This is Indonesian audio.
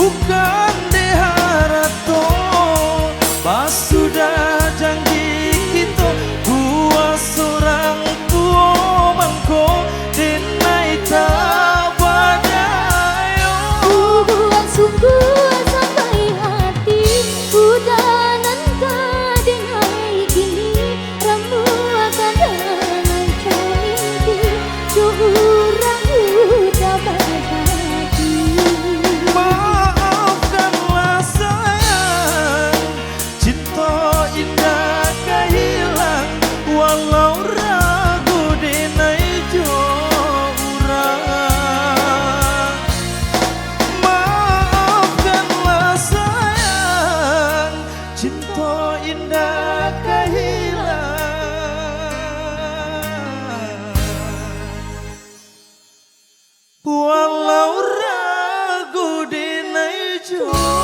bukan deharato, pas sudah janji kita buat seorang tua mangko denai tak badayo. Hubungan sungguh sampai hati udah nanti dengai kini ramu akan dengan mimpi curang udah berhati. Maafkanlah sayang, cinta indah kehilang walau ragu denai jorang. Maafkanlah sayang, cinta indah kehilang walau ragu denai jorang.